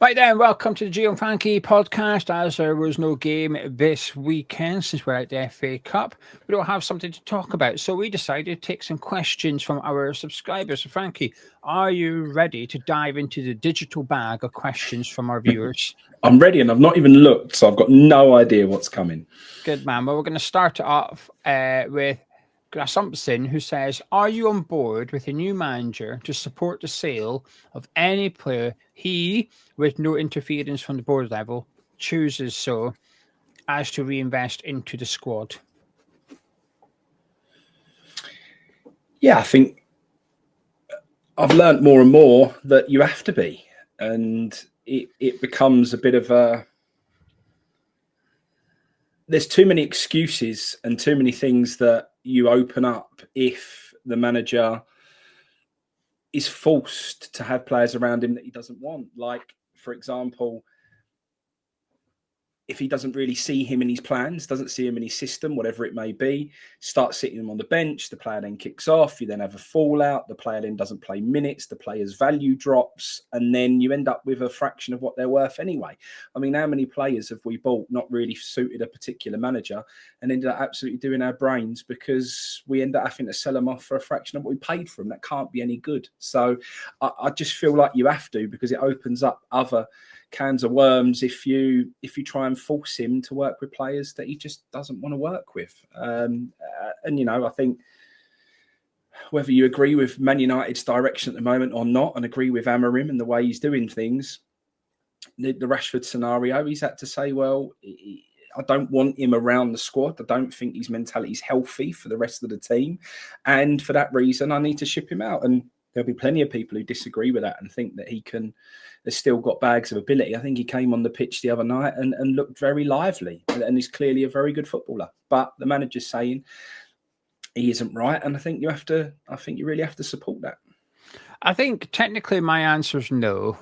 Right then, welcome to the Geo and Frankie podcast. As there was no game this weekend since we're at the FA Cup, we don't have something to talk about. So we decided to take some questions from our subscribers. So Frankie, are you ready to dive into the digital bag of questions from our viewers? I'm ready and I've not even looked, so I've got no idea what's coming. Good man. Well, we're going to start it off with something who says, are you on board with a new manager to support the sale of any player he, with no interference from the board level, chooses so as to reinvest into the squad? Yeah, I think I've learned more and more that you have to be, and it becomes a bit of a... There's too many excuses and too many things that you open up if the manager is forced to have players around him that he doesn't want. Like, for example, if he doesn't really see him in his plans, doesn't see him in his system, whatever it may be, start sitting him on the bench, the player then kicks off, you then have a fallout, the player then doesn't play minutes, the player's value drops, and then you end up with a fraction of what they're worth anyway. I mean, how many players have we bought not really suited a particular manager and ended up absolutely doing our brains because we end up having to sell them off for a fraction of what we paid for them? That can't be any good. So I just feel like you have to, because it opens up other cans of worms if you try and force him to work with players that he just doesn't want to work with. And you know, I think whether you agree with Man United's direction at the moment or not, and agree with Amorim and the way he's doing things, the Rashford scenario, he's had to say, well, I don't want him around the squad. I don't think his mentality is healthy for the rest of the team, and for that reason, I need to ship him out. And there'll be plenty of people who disagree with that and think that has still got bags of ability. I think he came on the pitch the other night and looked very lively, and is clearly a very good footballer. But the manager's saying he isn't right, and I think you really have to support that. I think technically my answer is no,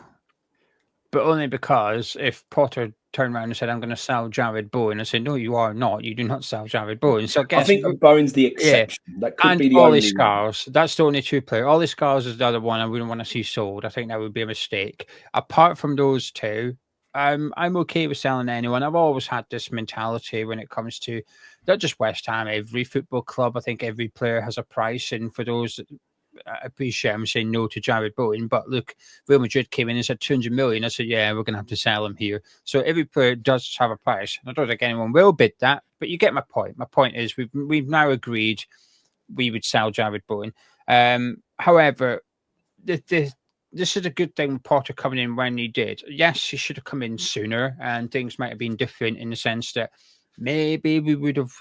but only because if Potter turned around and said, I'm going to sell Jared Bowen, I said, no, you are not. You do not sell Jared Bowen. So I think Bowen's the exception. Yeah. That could be the Ollie only Scars. That's the only two players. Ollie Scars is the other one I wouldn't want to see sold. I think that would be a mistake. Apart from those two, I'm okay with selling anyone. I've always had this mentality when it comes to not just West Ham, every football club. I think every player has a price, and for those, I appreciate I'm saying no to Jared Bowen, but look, Real Madrid came in and said 200 million. I said, yeah, we're going to have to sell him here. So every player does have a price. I don't think anyone will bid that, but you get my point. My point is we've now agreed we would sell Jared Bowen. However, this is a good thing with Potter coming in when he did. Yes, he should have come in sooner, and things might have been different in the sense that maybe we would have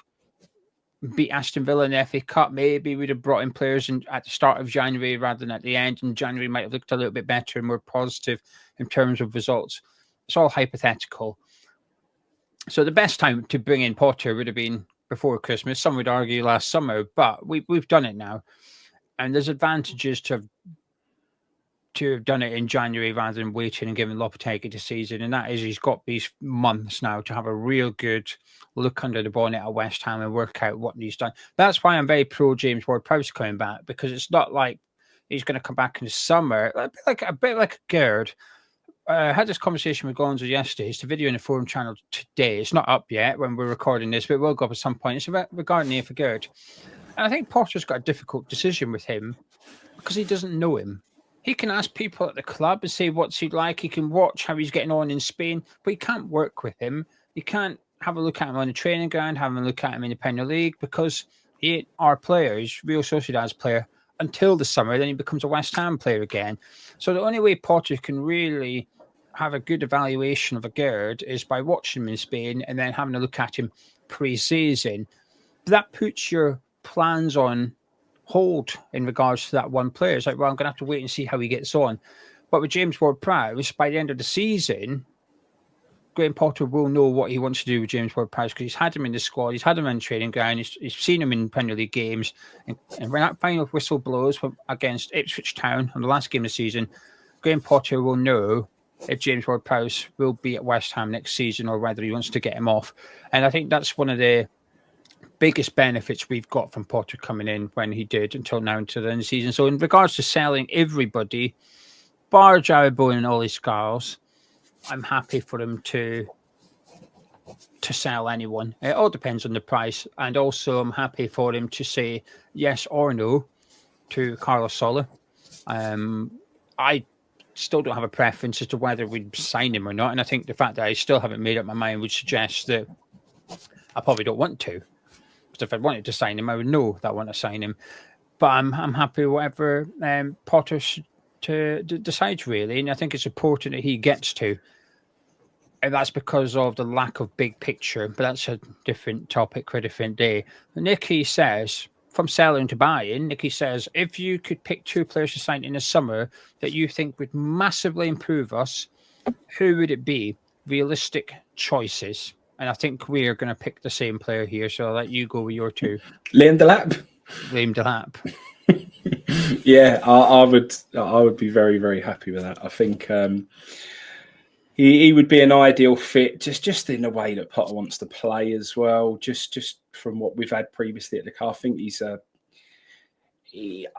beat Aston Villa in the FA Cup. Maybe we'd have brought in players at the start of January rather than at the end, and January might have looked a little bit better and more positive in terms of results. It's all hypothetical. So the best time to bring in Potter would have been before Christmas. Some would argue last summer, but we've done it now, and there's advantages to have done it in January rather than waiting and giving Lopetegui the season. And that is, he's got these months now to have a real good look under the bonnet at West Ham and work out what he's done. That's why I'm very pro James Ward-Prowse coming back, because it's not like he's going to come back in the summer. A bit like Gerd. I had this conversation with Gonzo yesterday. It's the video in the forum channel today. It's not up yet when we're recording this, but it will go up at some point. It's about regarding Aoife Gerd. And I think Potter's got a difficult decision with him because he doesn't know him. He can ask people at the club and say what's he like. He can watch how he's getting on in Spain, but he can't work with him. You can't have a look at him on the training ground, have a look at him in the Premier League, because he ain't our player. He's Real Sociedad's player until the summer. Then he becomes a West Ham player again. So the only way Potter can really have a good evaluation of a Gerd is by watching him in Spain and then having a look at him pre-season. That puts your plans on hold in regards to that one player. It's like, well, I'm going to have to wait and see how he gets on. But with James Ward-Prowse, by the end of the season, Graham Potter will know what he wants to do with James Ward-Prowse, because he's had him in the squad, he's had him in training ground, he's seen him in Premier League games, and when that final whistle blows against Ipswich Town on the last game of the season, Graham Potter will know if James Ward-Prowse will be at West Ham next season or whether he wants to get him off. And I think that's one of the biggest benefits we've got from Potter coming in when he did until now, until the end of the season. So in regards to selling everybody, bar Jared Bowen and Ollie Scars, I'm happy for him to sell anyone. It all depends on the price, and also I'm happy for him to say yes or no to Carlos Soler. I still don't have a preference as to whether we'd sign him or not, and I think the fact that I still haven't made up my mind would suggest that I probably don't want to. Because if I wanted to sign him, I would know that I want to sign him. But I'm happy whatever Potter decides, really, and I think it's important that he gets to. And that's because of the lack of big picture, but that's a different topic for a different day. Nicky says, from selling to buying, Nicky says, if you could pick 2 players to sign in the summer that you think would massively improve us, who would it be? Realistic choices. And I think we're going to pick the same player here, so I'll let you go with your 2. Liam Delap. Liam Delap. Yeah, I would be very, very happy with that. I think he would be an ideal fit, just in the way that Potter wants to play as well. Just from what we've had previously at the car, I think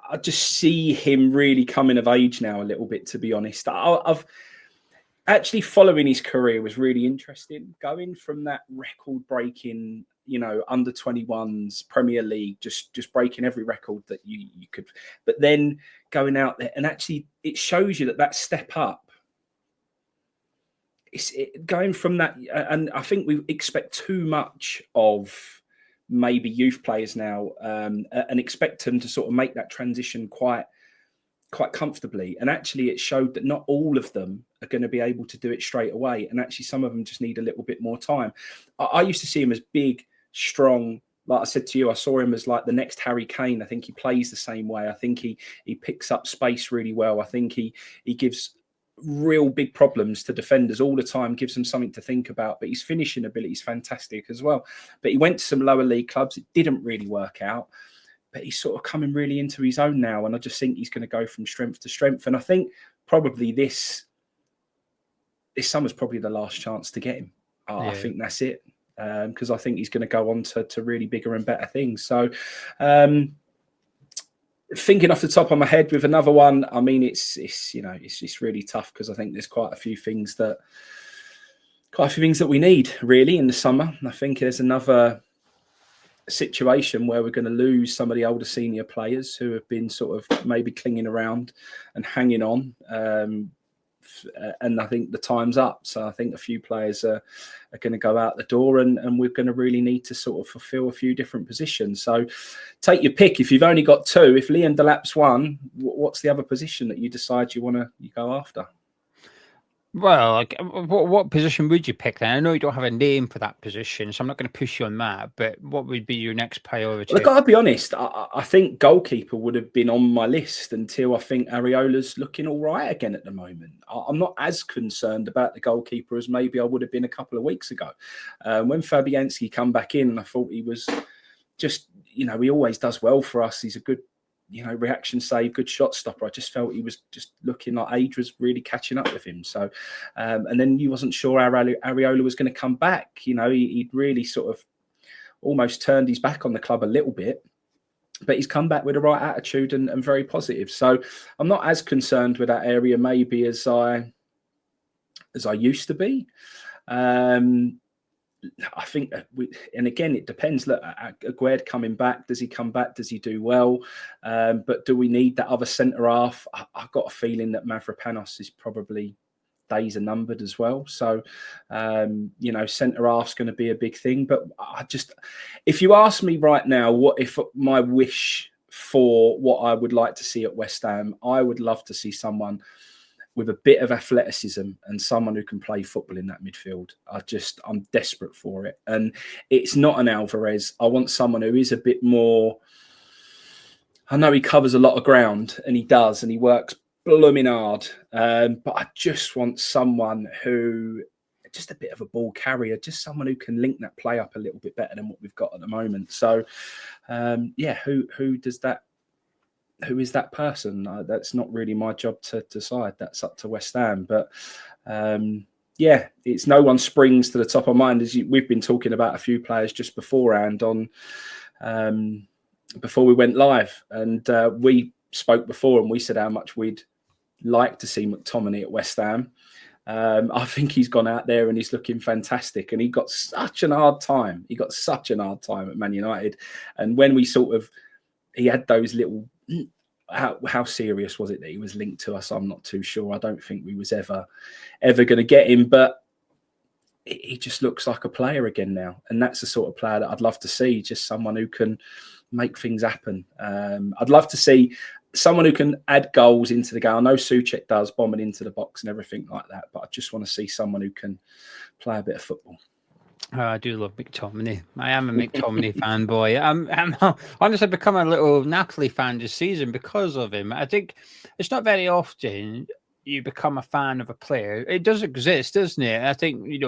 I just see him really coming of age now a little bit. To be honest, I've actually following his career was really interesting. Going from that record-breaking, under 21s Premier League, just breaking every record that you could, but then going out there and actually it shows you that step up. It's going from that, and I think we expect too much of maybe youth players now, and expect them to sort of make that transition quite comfortably. And actually, it showed that not all of them are going to be able to do it straight away, and actually, some of them just need a little bit more time. I used to see him as big, strong. Like I said to you, I saw him as like the next Harry Kane. I think he plays the same way. I think he picks up space really well. I think he gives real big problems to defenders all the time, gives them something to think about, but his finishing ability is fantastic as well. But he went to some lower league clubs. It didn't really work out, but he's sort of coming really into his own now. And I just think he's going to go from strength to strength. And I think probably this summer's probably the last chance to get him. I think that's it. Because I think he's going to go on to really bigger and better things. So thinking off the top of my head with another one, I mean, it's really tough because I think there's quite a few things that we need really in the summer. I think there's another situation where we're going to lose some of the older senior players who have been sort of maybe clinging around and hanging on. And I think the time's up. So I think a few players are going to go out the door, and we're going to really need to sort of fulfill a few different positions. So take your pick. If you've only got 2, if Liam Delap's one, what's the other position that you decide you go after? Well, like, what position would you pick then? I know you don't have a name for that position, so I'm not going to push you on that, but what would be your next priority? Look, I'll be honest. I think goalkeeper would have been on my list until I think Areola's looking all right again at the moment. I'm not as concerned about the goalkeeper as maybe I would have been a couple of weeks ago. When Fabianski come back in, I thought he was just, he always does well for us. He's a good reaction save, good shot stopper. I just felt he was just looking like age was really catching up with him. So, and then you wasn't sure Areola was going to come back. He'd really sort of almost turned his back on the club a little bit, but he's come back with the right attitude and very positive. So I'm not as concerned with that area maybe as I used to be. I think, and again, it depends. Look, Aguerd coming back, does he come back? Does he do well? But do we need that other centre half? I've got a feeling that Mavropanos is probably days are numbered as well. So, centre half's going to be a big thing. But if you ask me right now, what if my wish for what I would like to see at West Ham, I would love to see someone with a bit of athleticism and someone who can play football in that midfield. I'm desperate for it. And it's not an Alvarez. I want someone who is a bit more, I know he covers a lot of ground, and he does, and he works blooming hard. But I just want someone who, just a bit of a ball carrier, just someone who can link that play up a little bit better than what we've got at the moment. So, who does that? Who is that person? That's not really my job to decide. That's up to West Ham. But it's no one springs to the top of mind. We've been talking about a few players just beforehand before we went live, and we spoke before and we said how much we'd like to see McTominay at West Ham. I think he's gone out there and he's looking fantastic. And he got such an hard time. He got such an hard time at Man United. And when we he had those little, how serious was it that he was linked to us? I'm not too sure. I don't think we was ever going to get him. But he just looks like a player again now. And that's the sort of player that I'd love to see, just someone who can make things happen. I'd love to see someone who can add goals into the game. I know Souček does, bombing into the box and everything like that, but I just want to see someone who can play a bit of football. I do love McTominay. I am a McTominay fanboy. I'm honestly become a little Napoli fan this season because of him. I think it's not very often you become a fan of a player. It does exist, doesn't it? I think,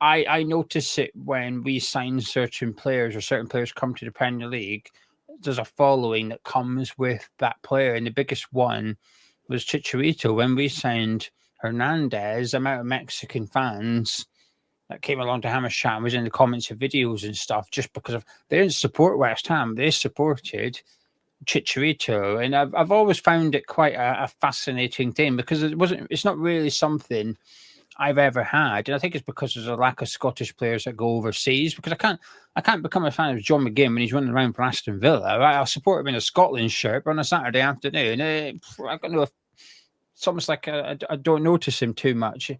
I notice it when we sign certain players or certain players come to the Premier League. There's a following that comes with that player. And the biggest one was Chicharito. When we signed Hernandez, the amount of Mexican fans that came along to Hammersham was in the comments of videos and stuff just because they didn't support West Ham. They supported Chicharito. And I've always found it quite a fascinating thing because it's not really something I've ever had, and I think it's because there's a lack of Scottish players that go overseas. Because I can't become a fan of John McGinn when he's running around for Aston Villa. Right? I'll support him in a Scotland shirt, but on a Saturday afternoon, I don't know if it's almost like I don't notice him too much.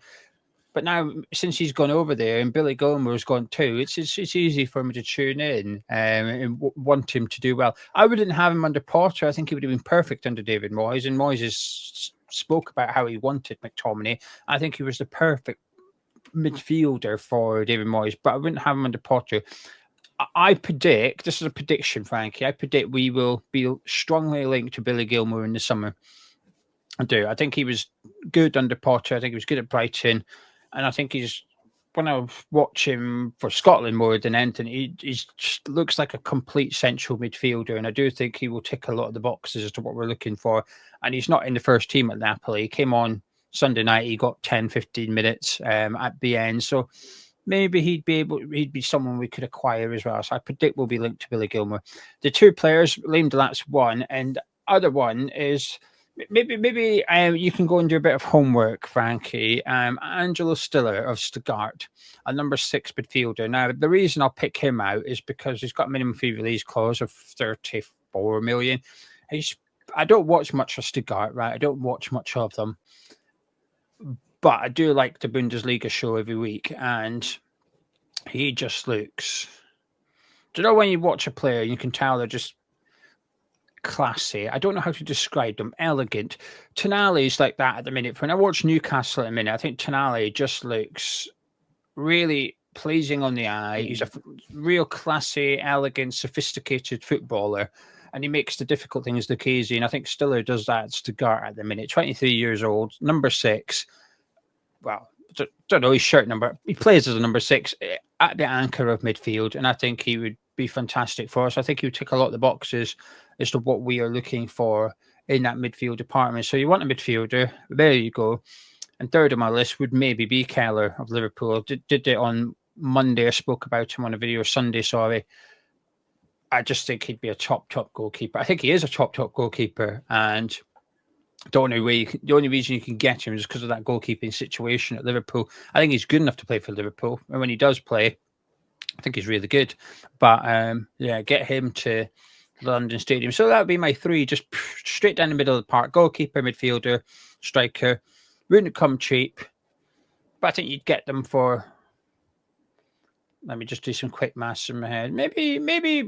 But now, since he's gone over there and Billy Gilmour's gone too, it's easy for me to tune in and want him to do well. I wouldn't have him under Potter. I think he would have been perfect under David Moyes, and Moyes spoke about how he wanted McTominay. I think he was the perfect midfielder for David Moyes, but I wouldn't have him under Potter. I predict, this is a prediction, Frankie, I predict we will be strongly linked to Billy Gilmour in the summer. I do. I think he was good under Potter. I think he was good at Brighton. And I think when I watch him for Scotland more than anything, he just looks like a complete central midfielder. And I do think he will tick a lot of the boxes as to what we're looking for. And he's not in the first team at Napoli. He came on Sunday night. He got 10, 15 minutes at the end. So maybe he'd be someone we could acquire as well. So I predict we'll be linked to Billy Gilmour. The two players, Liam Delat's one, and other one is... Maybe you can go and do a bit of homework, Frankie. Angelo Stiller of Stuttgart, a number 6 midfielder. Now, the reason I'll pick him out is because he's got a minimum fee release clause of 34 million. I don't watch much of Stuttgart, right? I don't watch much of them. But I do like the Bundesliga show every week, and he just looks... Do you know when you watch a player, you can tell they're just classy. I don't know how to describe them. Elegant. Tonali's like that at the minute. When I watch Newcastle at the minute, I think Tonali just looks really pleasing on the eye. He's a real classy, elegant, sophisticated footballer, and he makes the difficult things look easy. And I think Stiller does that at Stuttgart at the minute. 23 years old, number 6. Well, don't know his shirt number. He plays as a number 6 at the anchor of midfield, and I think he would be fantastic for us. I think he would tick a lot of the boxes as to what we are looking for in that midfield department. So you want a midfielder, there you go. And third on my list would maybe be Keller of Liverpool. Did it on Monday. I spoke about him on a video, Sunday, sorry. I just think he'd be a top goalkeeper. I think he is a top goalkeeper, and the only reason you can get him is because of that goalkeeping situation at Liverpool. I think he's good enough to play for Liverpool, and when he does play, I think he's really good. But get him to the London Stadium. So that would be my 3, just straight down the middle of the park. Goalkeeper, midfielder, striker. Wouldn't come cheap, but I think you'd get them for... Let me just do some quick maths in my head. Maybe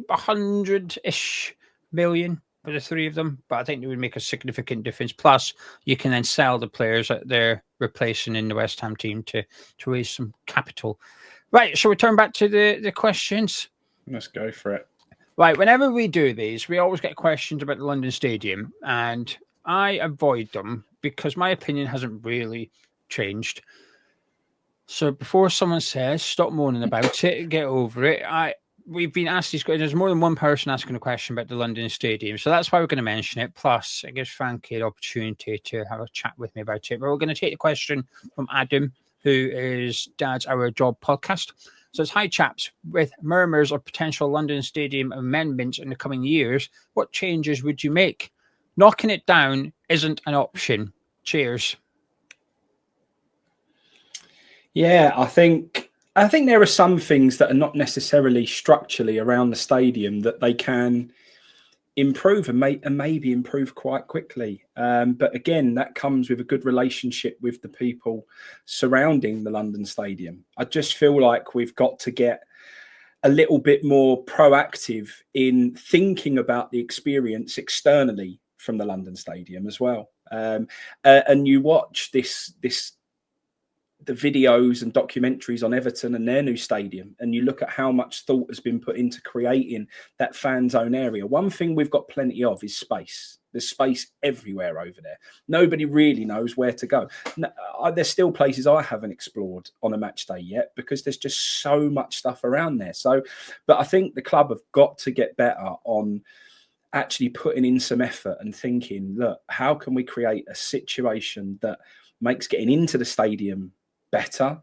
100-ish million for the 3 of them, but I think it would make a significant difference. Plus, you can then sell the players that they're replacing in the West Ham team to raise some capital. Right, shall we turn back to the questions? Let's go for it. Right, whenever we do these, we always get questions about the London Stadium, and I avoid them because my opinion hasn't really changed. So before someone says, stop moaning about it, get over it, we've been asked these questions. There's more than one person asking a question about the London Stadium, so that's why we're going to mention it. Plus, it gives Frankie an opportunity to have a chat with me about it. But we're going to take the question from Adam, who is Dad's Our Job podcast. So it's, hi chaps, with murmurs of potential London Stadium amendments in the coming years, what changes would you make? Knocking it down isn't an option. Cheers. Yeah, I think there are some things that are not necessarily structurally around the stadium that they can improve and maybe improve quite quickly. But again, that comes with a good relationship with the people surrounding the London Stadium. I just feel like we've got to get a little bit more proactive in thinking about the experience externally from the London Stadium as well. And you watch the videos and documentaries on Everton and their new stadium, and you look at how much thought has been put into creating that fan zone area. One thing we've got plenty of is space. There's space everywhere over there. Nobody really knows where to go. There's still places I haven't explored on a match day yet because there's just so much stuff around there. So, but I think the club have got to get better on actually putting in some effort and thinking, look, how can we create a situation that makes getting into the stadium better?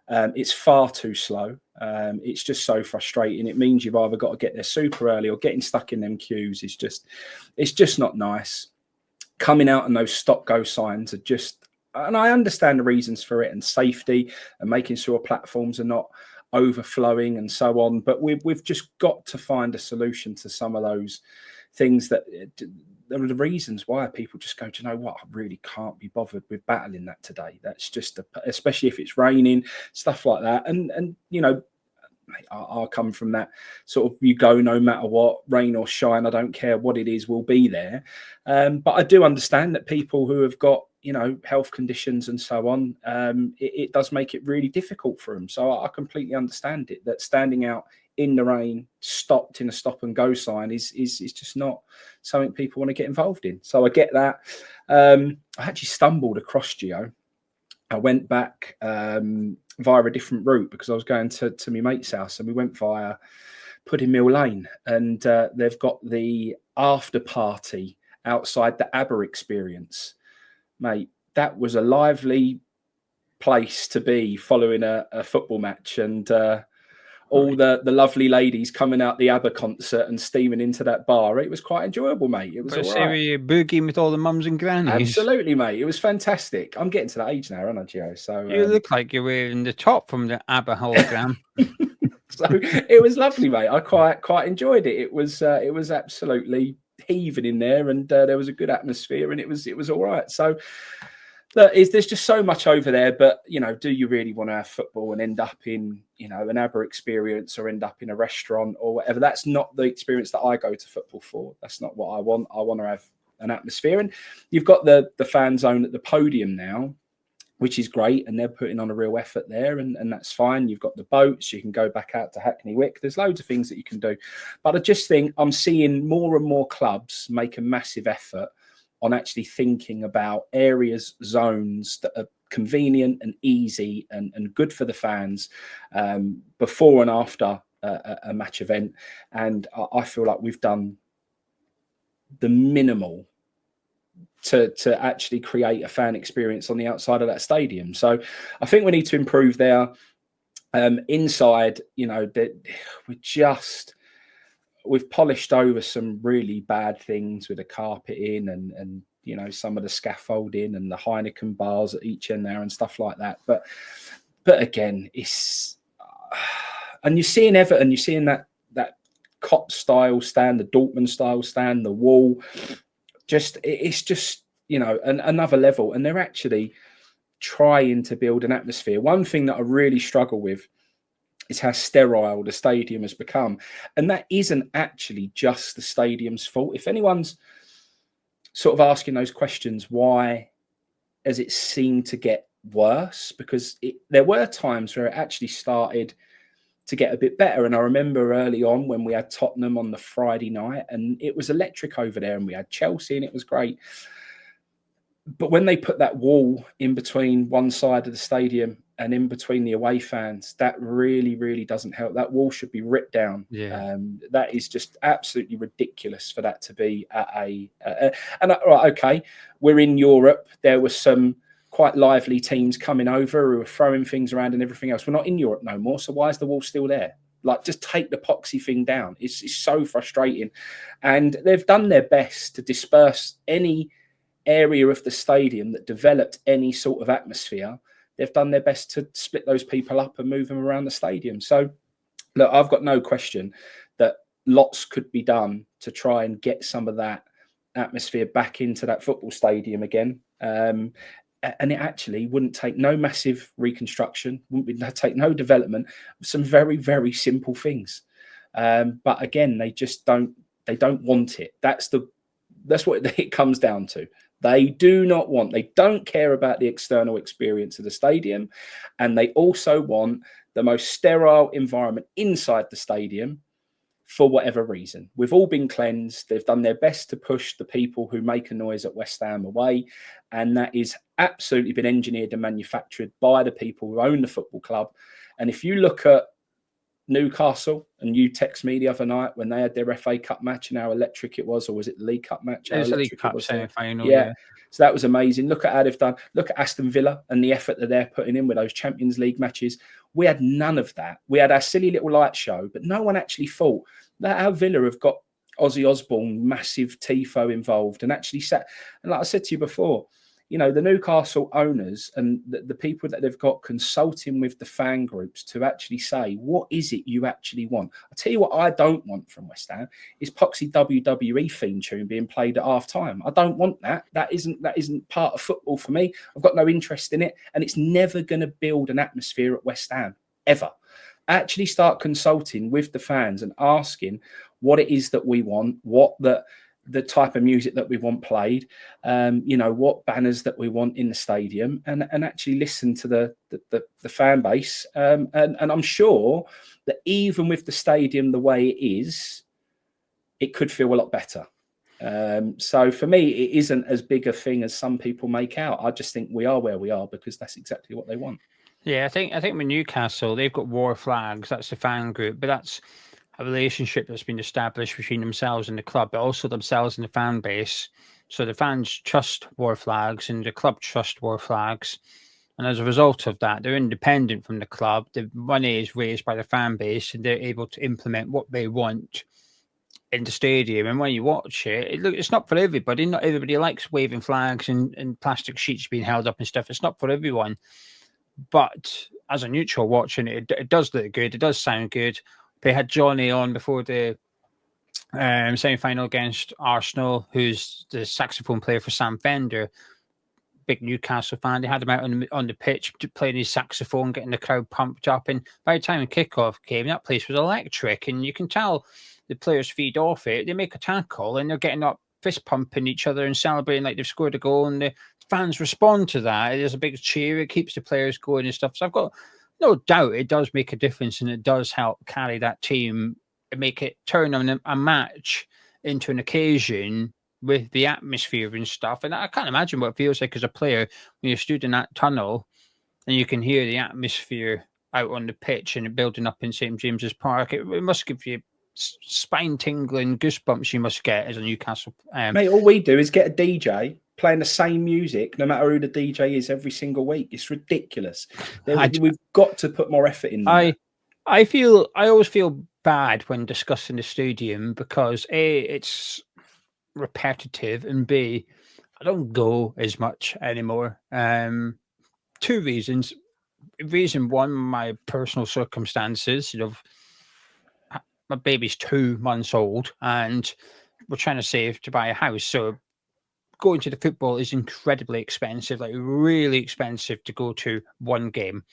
It's far too slow. It's just so frustrating. It means you've either got to get there super early or getting stuck in them queues. It's just not nice. Coming out and those stop go signs are just, and I understand the reasons for it and safety and making sure platforms are not overflowing and so on. But we've just got to find a solution to some of those things that there are the reasons why people just go, do you know what? I really can't be bothered with battling that today. That's just, especially if it's raining, stuff like that. And you know, I'll come from that sort of, you go no matter what, rain or shine, I don't care what it is, we'll be there. But I do understand that people who have got, you know, health conditions and so on, it does make it really difficult for them. So I completely understand it, that standing out in the rain, stopped in a stop and go sign is just not something people want to get involved in. So I get that. I actually stumbled across Geo. I went back via a different route because I was going to my mate's house, and we went via Pudding Mill Lane, and they've got the after party outside the ABBA Experience. Mate, that was a lively place to be following a football match, and all the lovely ladies coming out the ABBA concert and steaming into that bar. It was quite enjoyable, mate. It was all right. Were you boogieing with all the mums and grannies? Absolutely, mate. It was fantastic. I'm getting to that age now, aren't I, Gio? So you look like you're wearing the top from the ABBA hologram. So it was lovely, mate. I quite enjoyed it. It was absolutely heaving in there, and there was a good atmosphere, and it was all right. So there's just so much over there, but you know, do you really want to have football and end up in, you know, an ABBA Experience or end up in a restaurant or whatever? That's not the experience that I go to football for. That's not what I want. I want to have an atmosphere, and you've got the fan zone at the podium now, which is great, and they're putting on a real effort there, and that's fine. You've got the boats, you can go back out to Hackney Wick. There's loads of things that you can do, but I just think I'm seeing more and more clubs make a massive effort on actually thinking about areas, zones that are convenient and easy and good for the fans before and after a match event. And I feel like we've done the minimal to actually create a fan experience on the outside of that stadium. So I think we need to improve there. Inside, you know, that we've polished over some really bad things with the carpeting and you know, some of the scaffolding and the Heineken bars at each end there and stuff like that. But again, it's and you're seeing Everton, you're seeing that Kop style stand, the Dortmund style stand, the wall. It's just, you know, another level, and they're actually trying to build an atmosphere. One thing that I really struggle with is how sterile the stadium has become. And that isn't actually just the stadium's fault. If anyone's sort of asking those questions, why has it seemed to get worse? Because there were times where it actually started to get a bit better. And I remember early on when we had Tottenham on the Friday night, and it was electric over there, and we had Chelsea, and it was great. But when they put that wall in between one side of the stadium and in between the away fans, that really, really doesn't help. That wall should be ripped down. Yeah. That is just absolutely ridiculous for that to be right, okay, we're in Europe. There were some quite lively teams coming over who were throwing things around and everything else. We're not in Europe no more. So why is the wall still there? Like, just take the poxy thing down. It's so frustrating. And they've done their best to disperse any area of the stadium that developed any sort of atmosphere. they've done their best to split those people up and move them around the stadium. So, look, I've got no question that lots could be done to try and get some of that atmosphere back into that football stadium again. And it actually wouldn't take no massive reconstruction, wouldn't take no development, some very, very simple things. But again, they just don't want it. That's what it comes down to. They don't care about the external experience of the stadium. And they also want the most sterile environment inside the stadium for whatever reason. We've all been cleansed. They've done their best to push the people who make a noise at West Ham away. And that is absolutely been engineered and manufactured by the people who own the football club. And if you look at Newcastle, and you text me the other night when they had their FA Cup match and how electric it was, or was it the League Cup match? It was the League Cup semi-final. Yeah. So that was amazing. Look at how they've done. Look at Aston Villa and the effort that they're putting in with those Champions League matches. We had none of that. We had our silly little light show, but no one actually thought that our Villa have got Ozzy Osbourne, massive tifo involved, and actually sat. And like I said to you before, you know, the Newcastle owners and the people that they've got consulting with the fan groups to actually say, what is it you actually want? I'll tell you what I don't want from West Ham is Poxy WWE theme tune being played at half time. I don't want that. That isn't part of football for me. I've got no interest in it. And it's never going to build an atmosphere at West Ham, ever. Actually start consulting with the fans and asking what it is that we want, what the type of music that we want played, you know, what banners that we want in the stadium, and actually listen to the fan base. And I'm sure that even with the stadium the way it is, it could feel a lot better. So for me, it isn't as big a thing as some people make out. I just think we are where we are because that's exactly what they want. Yeah, I think with Newcastle, they've got war flags. That's the fan group, but that's a relationship that's been established between themselves and the club, but also themselves and the fan base. So the fans trust war flags and the club trust war flags. And as a result of that, they're independent from the club. The money is raised by the fan base and they're able to implement what they want in the stadium. And when you watch it, it's not for everybody. Not everybody likes waving flags and plastic sheets being held up and stuff. It's not for everyone. But as a neutral watching it, it does look good. It does sound good. They had Johnny on before the semi-final against Arsenal, who's the saxophone player for Sam Fender, big Newcastle fan. They had him out on the pitch playing his saxophone, getting the crowd pumped up. And by the time the kickoff came, that place was electric. And you can tell the players feed off it. They make a tackle and they're getting up, fist pumping each other and celebrating like they've scored a goal. And the fans respond to that. There's a big cheer. It keeps the players going and stuff. So I've got no doubt it does make a difference and it does help carry that team and make it turn on a match into an occasion with the atmosphere and stuff. And I can't imagine what it feels like as a player when you're stood in that tunnel and you can hear the atmosphere out on the pitch and building up in St. James's Park. It must give you spine-tingling goosebumps you must get as a Newcastle. Mate, all we do is get a DJ playing the same music, no matter who the DJ is, every single week. It's ridiculous. We've got to put more effort in there. I always feel bad when discussing the stadium because A, it's repetitive, and B, I don't go as much anymore. Two reasons. Reason one, my personal circumstances. You know, my baby's 2 months old, and we're trying to save to buy a house. So going to the football is incredibly expensive, like really expensive to go to one game.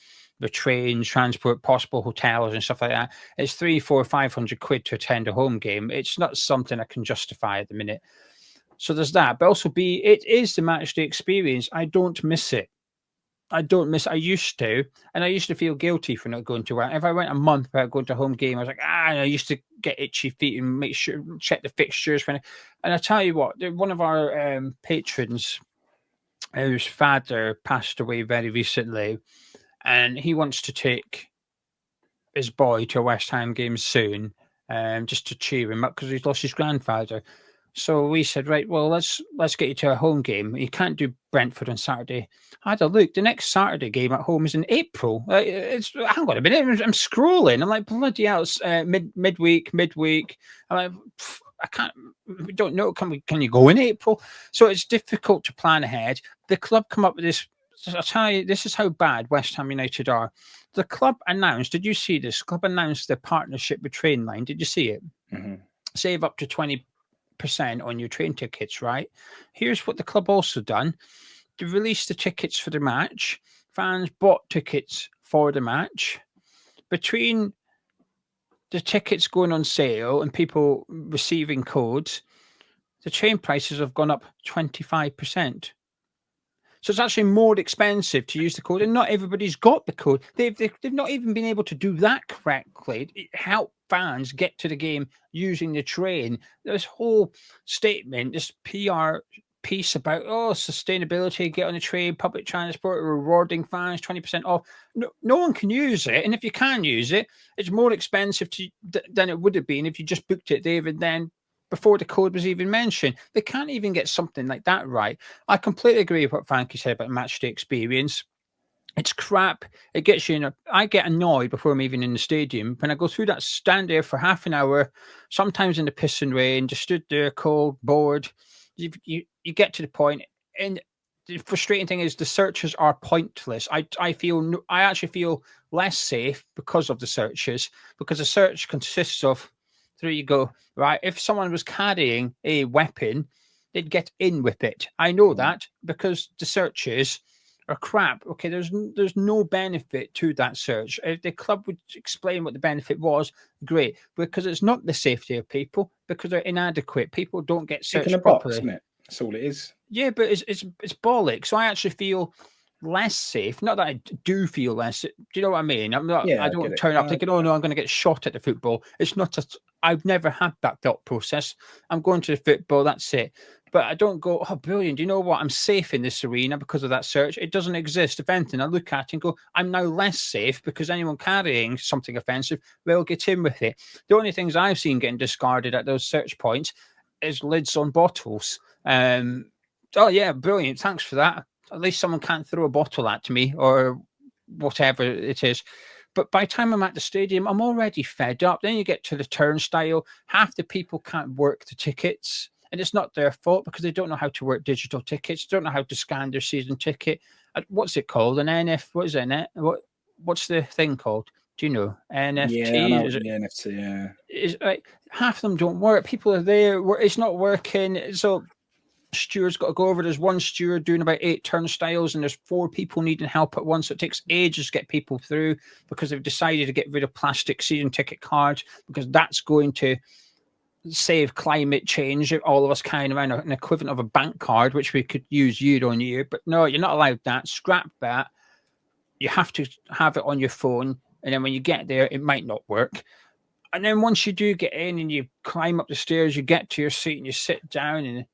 The trains, transport, possible hotels and stuff like that. It's 300, 400, 500 quid to attend a home game. It's not something I can justify at the minute. So there's that. But also B, it is the match day experience. I don't miss it. I used to, and I used to feel guilty for not going to work. If I went a month without going to a home game, I was like, and I used to get itchy feet and make sure, check the fixtures. And I tell you what, one of our patrons, whose father passed away very recently, and he wants to take his boy to a West Ham game soon, just to cheer him up because he's lost his grandfather. So we said, right, well, let's get you to a home game. You can't do Brentford on Saturday. I had a look. The next Saturday game at home is in April. Hang on a minute. I'm scrolling. I'm like, bloody hell, it's midweek. I'm like, I can't. We don't know. Can you go in April? So it's difficult to plan ahead. The club come up with this I'll tell you, this is how bad West Ham United are. The club announced, did you see this? Club announced their partnership with Trainline. Did you see it? Mm-hmm. Save up to 20% on your train tickets, right? Here's what the club also done. They released the tickets for the match. Fans bought tickets for the match. Between the tickets going on sale and people receiving codes, the train prices have gone up 25%. So it's actually more expensive to use the code, and not everybody's got the code. They've not even been able to do that correctly. Help fans get to the game using the train. This whole statement, this PR piece about sustainability, get on the train, public transport, rewarding fans, 20% off. No one can use it, and if you can use it, it's more expensive than it would have been if you just booked it there and then before the code was even mentioned. They can't even get something like that right. I completely agree with what Frankie said about match day experience. It's crap. It gets you I get annoyed before I'm even in the stadium when I go through that stand there for half an hour, sometimes in the piss and rain, just stood there cold, bored. You get to the point, and the frustrating thing is the searches are pointless. I actually feel less safe because of the searches, because the search consists of, there you go, right? If someone was carrying a weapon, they'd get in with it. I know that because the searches are crap. Okay, there's no benefit to that search. If the club would explain what the benefit was, great. Because it's not the safety of people, because they're inadequate. People don't get searched Ticking a properly. box, isn't it? That's all it is. Yeah, but it's bollocks. So I actually feel less safe. Not that I do feel less. Do you know what I mean? I'm not. Yeah, I don't turn up thinking, "Oh no, I'm going to get shot at the football." It's not. I've never had that thought process. I'm going to the football. That's it. But I don't go, "Oh, brilliant! Do you know what? I'm safe in this arena because of that search." It doesn't exist. If anything, I look at it and go, "I'm now less safe because anyone carrying something offensive will get in with it." The only things I've seen getting discarded at those search points is lids on bottles. Oh yeah, brilliant! Thanks for that. At least someone can't throw a bottle at me or whatever it is. But by the time I'm at the stadium, I'm already fed up. Then you get to the turnstile. Half the people can't work the tickets, and it's not their fault because they don't know how to work digital tickets, don't know how to scan their season ticket. What's it called? An NF? What is it? What's the thing called? Do you know? NFT? Yeah, I know the NFT. Yeah, Is like half of them don't work. People are there. It's not working. So steward's got to go over. There's one steward doing about 8 turnstiles, and there's 4 people needing help at once. So it takes ages to get people through because they've decided to get rid of plastic season ticket cards because that's going to save climate change. All of us carrying around an equivalent of a bank card, which we could use year on year. But no, you're not allowed that. Scrap that. You have to have it on your phone, and then when you get there, it might not work. And then once you do get in and you climb up the stairs, you get to your seat and you sit down, and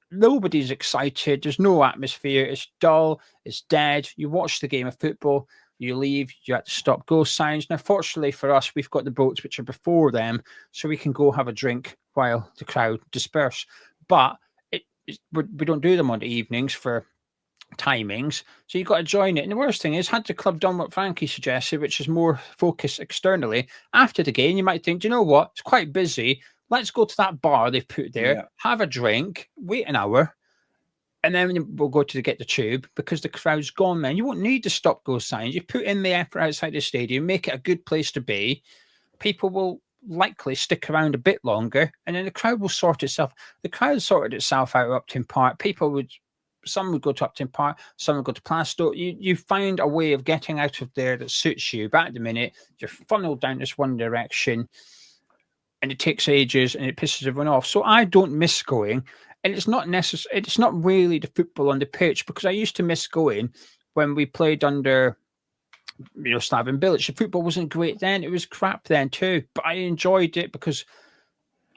nobody's excited. There's no atmosphere. It's dull. It's dead. You watch the game of football. You leave. You have to stop go signs. Now, fortunately for us, we've got the boats which are before them, so we can go have a drink while the crowd disperse. But we don't do them on the evenings for timings, so you've got to join it. And the worst thing is, had the club done what Frankie suggested, which is more focused externally, after the game, you might think, do you know what? It's quite busy. Let's go to that bar they've put there, have a drink, wait an hour, and then we'll go to get the tube because the crowd's gone, man. You won't need to stop go signs. You put in the effort outside the stadium, make it a good place to be. People will likely stick around a bit longer, and then the crowd will sort itself. The crowd sorted itself out at Upton Park. Some would go to Upton Park, some would go to Plaistow. You find a way of getting out of there that suits you. But at the minute, you're funneled down this one direction, and it takes ages and it pisses everyone off. So I don't miss going, and it's not necessary. It's not really the football on the pitch, because I used to miss going when we played under, Slaven Bilic. The football wasn't great then; it was crap then too. But I enjoyed it because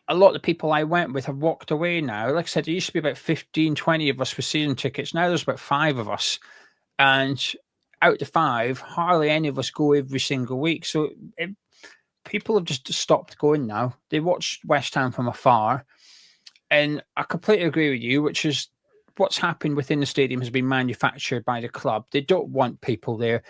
a lot of the people I went with have walked away now. Like I said, there used to be about 15, 20 of us with season tickets. Now there's about 5 of us, and out of the 5, hardly any of us go every single week. So people have just stopped going now. They watch West Ham from afar, and I completely agree with you, which is what's happened within the stadium has been manufactured by the club. They don't want people there.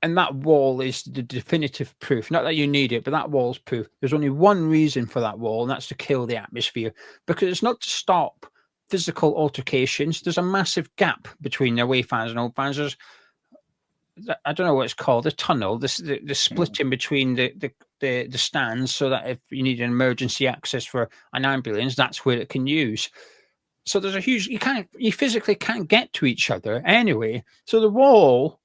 And that wall is the definitive proof. Not that you need it, but that wall's proof. There's only one reason for that wall, and that's to kill the atmosphere. Because it's not to stop physical altercations. There's a massive gap between the away fans and home fans. I don't know what it's called, the tunnel, the split in between the stands, so that if you need an emergency access for an ambulance, that's where it can use. So there's a huge, you physically can't get to each other anyway. So the wall,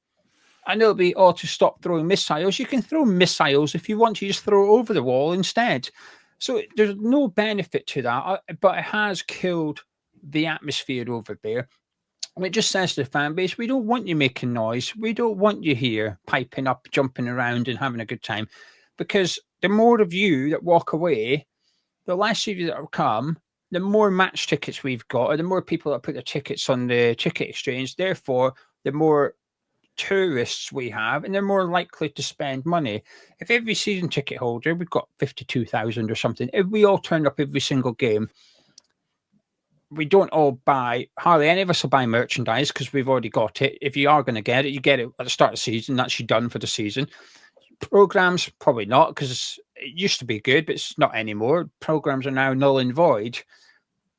I know it'll be, to stop throwing missiles. You can throw missiles if you want to, just throw it over the wall instead. So there's no benefit to that, but it has killed the atmosphere over there. And it just says to the fan base, we don't want you making noise. We don't want you here piping up, jumping around and having a good time. Because the more of you that walk away, the less of you that will come, the more match tickets we've got, or the more people that put their tickets on the ticket exchange. Therefore, the more tourists we have, and they're more likely to spend money. If every season ticket holder, we've got 52,000 or something, if we all turned up every single game, we don't all buy, hardly any of us will buy merchandise because we've already got it. If you are going to get it, you get it at the start of the season. That's you done for the season. Programs, probably not, because it used to be good, but it's not anymore. Programs are now null and void.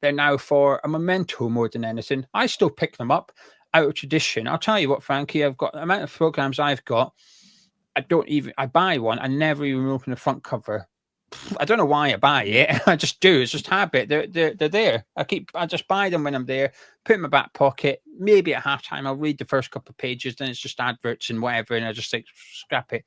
They're now for a memento more than anything. I still pick them up out of tradition. I'll tell you what, Frankie, I've got the amount of programs I've got. I buy one. I never even open the front cover. I don't know why I buy it. I just do. It's just habit. They're there. I just buy them when I'm there, put them in my back pocket. Maybe at halftime I'll read the first couple of pages, then it's just adverts and whatever, and I just think scrap it.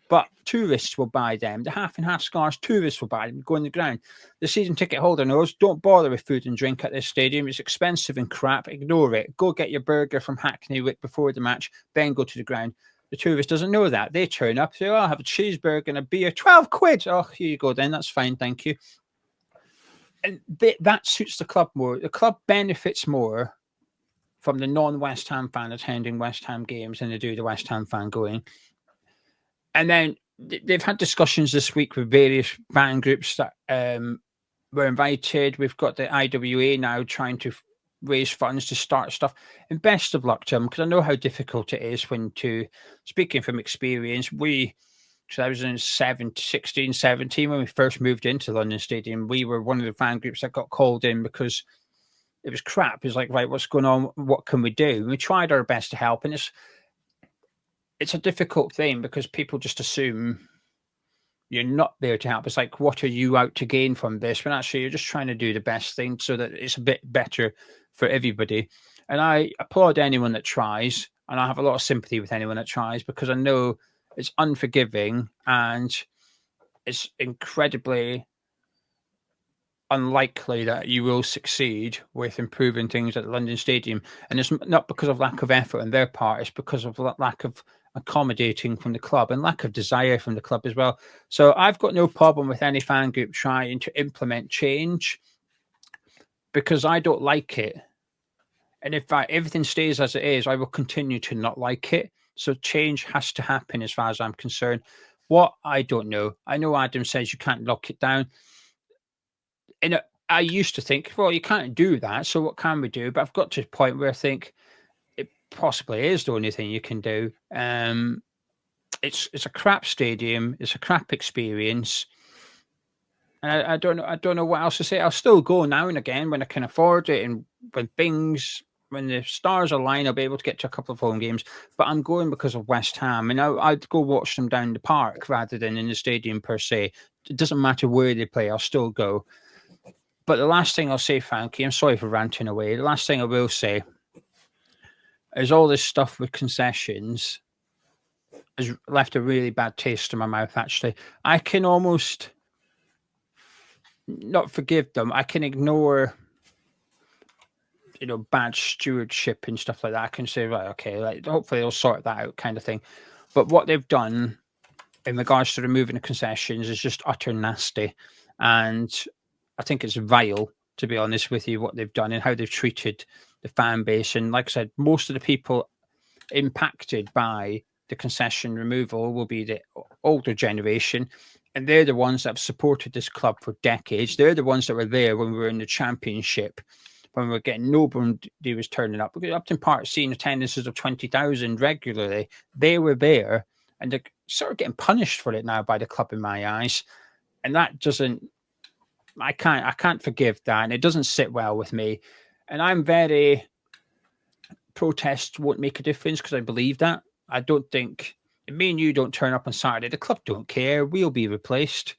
But tourists will buy them. The half and half scars, tourists will buy them, go in the ground. The season ticket holder knows, don't bother with food and drink at this stadium. It's expensive and crap. Ignore it. Go get your burger from Hackney Wick before the match, then go to the ground. The tourist doesn't know that. They turn up, say, I'll have a cheeseburger and a beer. 12 quid. Oh, here you go then. That's fine. Thank you. And that suits the club more. The club benefits more from the non-West Ham fan attending West Ham games than they do the West Ham fan going. And then they've had discussions this week with various fan groups that were invited. We've got the IWA now trying to raise funds to start stuff. And best of luck to them, because I know how difficult it is speaking from experience, 2016, 17, when we first moved into London Stadium, we were one of the fan groups that got called in because it was crap. It's like, right, what's going on? What can we do? And we tried our best to help. And it's a difficult thing because people just assume you're not there to help. It's like, what are you out to gain from this? But actually, you're just trying to do the best thing so that it's a bit better for everybody. And I applaud anyone that tries. And I have a lot of sympathy with anyone that tries, because I know it's unforgiving and it's incredibly unlikely that you will succeed with improving things at the London Stadium. And it's not because of lack of effort on their part, it's because of lack of accommodating from the club and lack of desire from the club as well. So I've got no problem with any fan group trying to implement change, because I don't like it. And if everything stays as it is, I will continue to not like it. So change has to happen as far as I'm concerned. What? I don't know. I know Adam says you can't lock it down. And I used to think, well, you can't do that, so what can we do? But I've got to a point where I think it possibly is the only thing you can do. It's a crap stadium. It's a crap experience. And I don't know what else to say. I'll still go now and again when I can afford it, and when the stars align, I'll be able to get to a couple of home games. But I'm going because of West Ham, and I'd go watch them down the park rather than in the stadium per se. It doesn't matter where they play, I'll still go. But the last thing I'll say, Frankie, I'm sorry for ranting away. The last thing I will say is all this stuff with concessions has left a really bad taste in my mouth, actually. I can almost not forgive them. I can ignore, bad stewardship and stuff like that. I can say, right, okay, like, hopefully they'll sort that out, kind of thing. But what they've done in regards to removing the concessions is just utter nasty. And I think it's vile, to be honest with you, what they've done and how they've treated the fan base. And like I said, most of the people impacted by the concession removal will be the older generation. And they're the ones that have supported this club for decades. They're the ones that were there when we were in the Championship, when we were getting nobody was turning up. Because Upton Park seeing attendances of 20,000 regularly. They were there, and they're sort of getting punished for it now by the club in my eyes. And that doesn't, I can't forgive that. And it doesn't sit well with me. And I'm very protests won't make a difference because I believe that. I don't think me and you don't turn up on Saturday. The club don't care. We'll be replaced.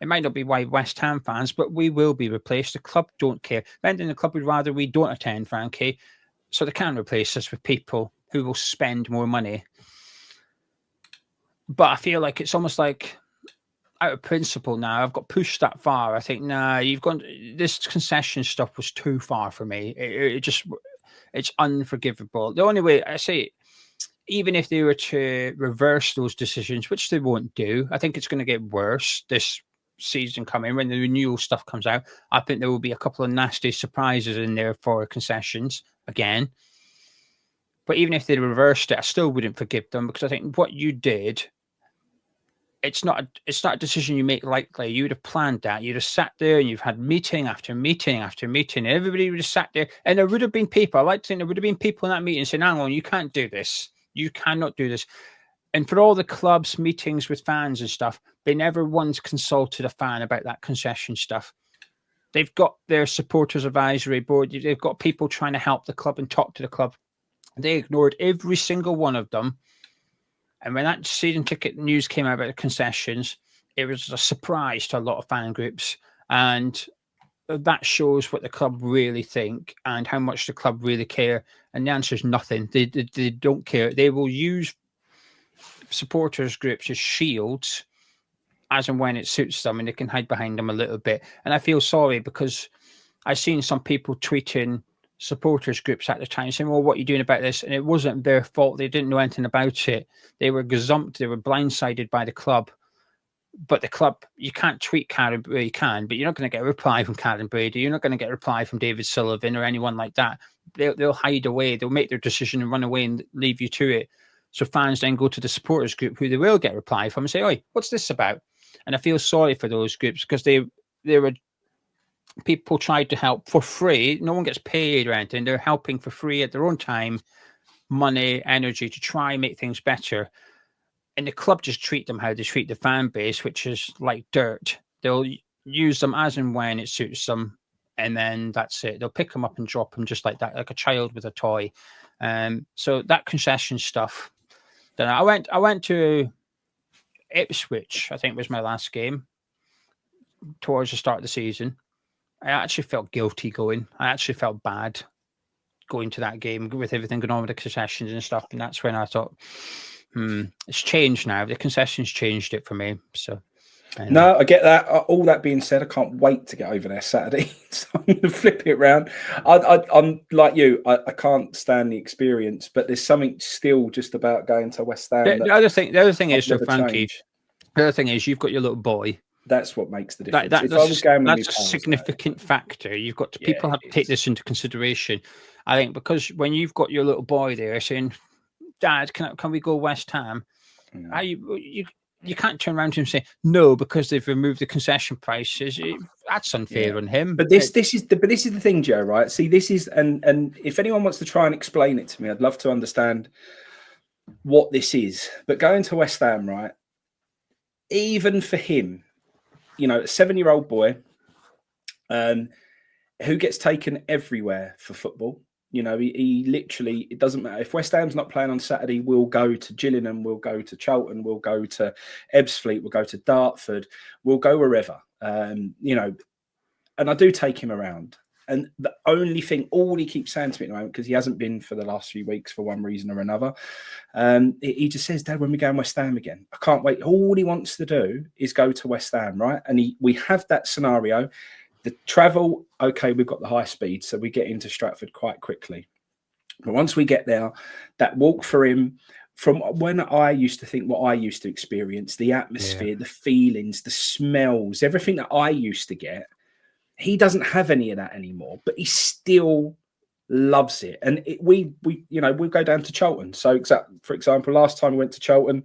It might not be why West Ham fans, but we will be replaced. The club don't care. Then the club would rather we don't attend, Frankie, so they can replace us with people who will spend more money. But I feel like it's almost like out of principle now. I've got pushed that far. I think, nah, you've gone. This concession stuff was too far for me. It's unforgivable. The only way I say, even if they were to reverse those decisions, which they won't do, I think it's going to get worse this season coming when the renewal stuff comes out. I think there will be a couple of nasty surprises in there for concessions again. But even if they reversed it, I still wouldn't forgive them because I think what you did, it's not a decision you make lightly. You would have planned that. You'd have sat there and you've had meeting after meeting after meeting. And everybody would have sat there, and there would have been people. I like to think there would have been people in that meeting saying, "Hang on, you can't do this. You cannot do this." And for all the clubs' meetings with fans and stuff, they never once consulted a fan about that concession stuff. They've got their supporters advisory board. They've got people trying to help the club and talk to the club. They ignored every single one of them. And when that season ticket news came out about the concessions, it was a surprise to a lot of fan groups. And that shows what the club really think and how much the club really care. And the answer is nothing. They don't care. They will use supporters groups as shields as and when it suits them, and they can hide behind them a little bit. And I feel sorry because I've seen some people tweeting supporters groups at the time saying, "Well, what are you doing about this?" And it wasn't their fault. They didn't know anything about it. They were gazumped. They were blindsided by the club. But the club, you can't tweet Karen Brady. You can, but you're not going to get a reply from Karen Brady. You're not going to get a reply from David Sullivan or anyone like that. They'll hide away. They'll make their decision and run away and leave you to it. So fans then go to the supporters group who they will get a reply from and say, "Oi, what's this about?" And I feel sorry for those groups because they were people tried to help for free. No one gets paid or anything. They're helping for free at their own time, money, energy to try and make things better. And the club just treat them how they treat the fan base, which is like dirt. They'll use them as and when it suits them. And then that's it. They'll pick them up and drop them just like that, like a child with a toy. So that concession stuff. Then I went to Ipswich, I think was my last game towards the start of the season. I actually felt guilty going. I actually felt bad going to that game with everything going on with the concessions and stuff. And that's when I thought, it's changed now. The concessions changed it for me. So no, I get that. All that being said, I can't wait to get over there Saturday. So I'm going to flip it around. I'm like you. I can't stand the experience, but there's something still just about going to West Ham. The other thing is, so Frankie, change. The other thing is you've got your little boy. That's what makes the difference. That's a significant factor. You've got to, people have to take this into consideration. I think because when you've got your little boy there saying, "Dad, can we go West Ham?" No. You can't turn around to him and say no because they've removed the concession prices. That's unfair on him. But this is the thing, Joe. Right? See, this is and if anyone wants to try and explain it to me, I'd love to understand what this is. But going to West Ham, right? Even for him, a 7-year-old boy, who gets taken everywhere for football. He literally, it doesn't matter. If West Ham's not playing on Saturday, we'll go to Gillingham, we'll go to Charlton, we'll go to Ebbsfleet, we'll go to Dartford, we'll go wherever. And I do take him around. And the only thing, all he keeps saying to me at the moment, because he hasn't been for the last few weeks for one reason or another, he just says, "Dad, when we go to West Ham again, I can't wait." All he wants to do is go to West Ham, right? And we have that scenario. The travel, okay, we've got the high speed, so we get into Stratford quite quickly. But once we get there, that walk for him, from when I used to think what I used to experience, the atmosphere, the feelings, the smells, everything that I used to get, he doesn't have any of that anymore, but he still loves it. And we go down to Charlton. So, for example, last time we went to Charlton,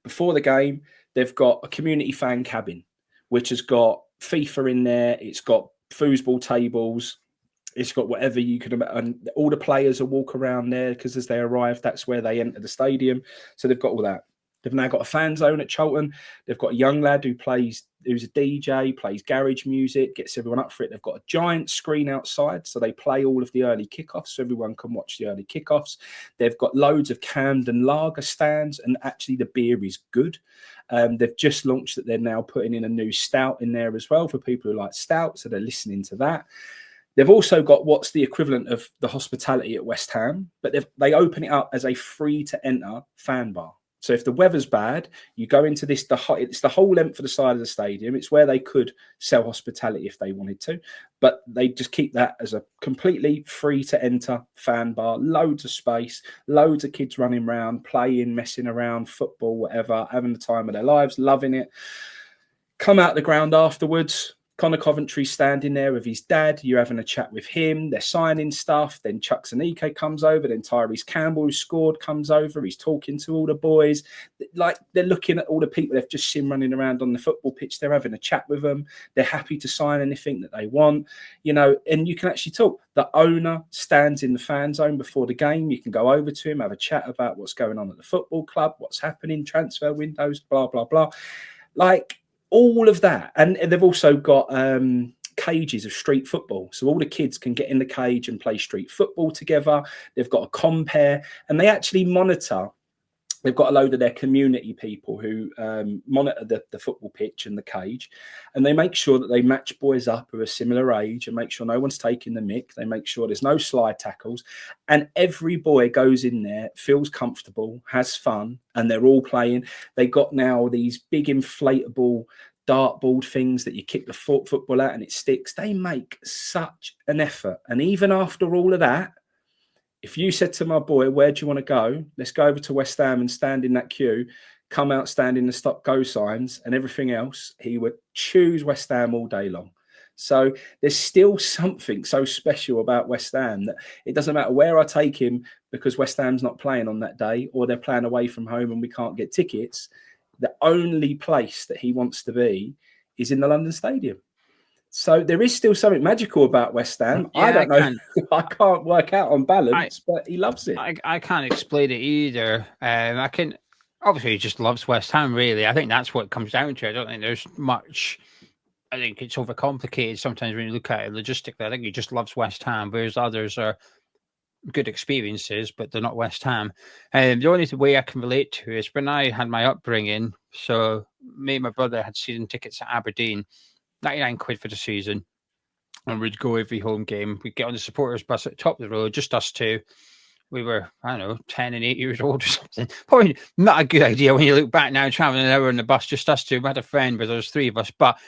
before the game, they've got a community fan cabin, which has got FIFA in there. It's got foosball tables. It's got whatever you could imagine. And all the players will walk around there because as they arrive, that's where they enter the stadium. So they've got all that. They've now got a fan zone at Charlton. They've got a young lad who's a DJ, plays garage music, gets everyone up for it. They've got a giant screen outside, so they play all of the early kickoffs, so everyone can watch the early kickoffs. They've got loads of Camden lager stands, and actually the beer is good. They've just launched that they're now putting in a new stout in there as well for people who like stout, so they're listening to that. They've also got what's the equivalent of the hospitality at West Ham, but they open it up as a free-to-enter fan bar. So if the weather's bad, you go into this, it's the whole length of the side of the stadium. It's where they could sell hospitality if they wanted to, but they just keep that as a completely free to enter fan bar, loads of space, loads of kids running around, playing, messing around, football, whatever, having the time of their lives, loving it. Come out the ground afterwards. Connor Coventry's standing there with his dad. You're having a chat with him. They're signing stuff. Then Chuck Zanike comes over. Then Tyrese Campbell, who scored, comes over. He's talking to all the boys. Like, they're looking at all the people they've just seen running around on the football pitch. They're having a chat with them. They're happy to sign anything that they want, you know, and you can actually talk. The owner stands in the fan zone before the game. You can go over to him, have a chat about what's going on at the football club, what's happening, transfer windows, blah, blah, blah. Like, all of that. And they've also got cages of street football, so all the kids can get in the cage and play street football together. They've got a compare, and they actually monitor. They've got a load of their community people who monitor the football pitch and the cage, and they make sure that they match boys up who are similar age and make sure no one's taking the mick. They make sure there's no slide tackles, and every boy goes in there, feels comfortable, has fun, and they're all playing. They got now these big inflatable dartboard things that you kick the football at and it sticks. They make such an effort, and even after all of that, if you said to my boy, where do you want to go? Let's go over to West Ham and stand in that queue, come out, stand in the stop go signs and everything else, he would choose West Ham all day long. So there's still something so special about West Ham that it doesn't matter where I take him, because West Ham's not playing on that day or they're playing away from home and we can't get tickets. The only place that he wants to be is in the London Stadium. So there is still something magical about West Ham. Yeah, I don't know. I can't work out on balance, but he loves it. I can't explain it either. I can obviously he just loves West Ham. Really, I think that's what it comes down to. I don't think there's much. I think it's overcomplicated sometimes when you look at it logistically. I think he just loves West Ham, whereas others are good experiences, but they're not West Ham. The only way I can relate to is when I had my upbringing. So me and my brother had season tickets at Aberdeen. 99 quid for the season, and we'd go every home game. We'd get on the supporters bus at the top of the road, just us two. We were, I don't know, 10 and 8 years old or something. Probably not a good idea when you look back now, traveling an hour on the bus, just us two. We had a friend, but there was three of us. But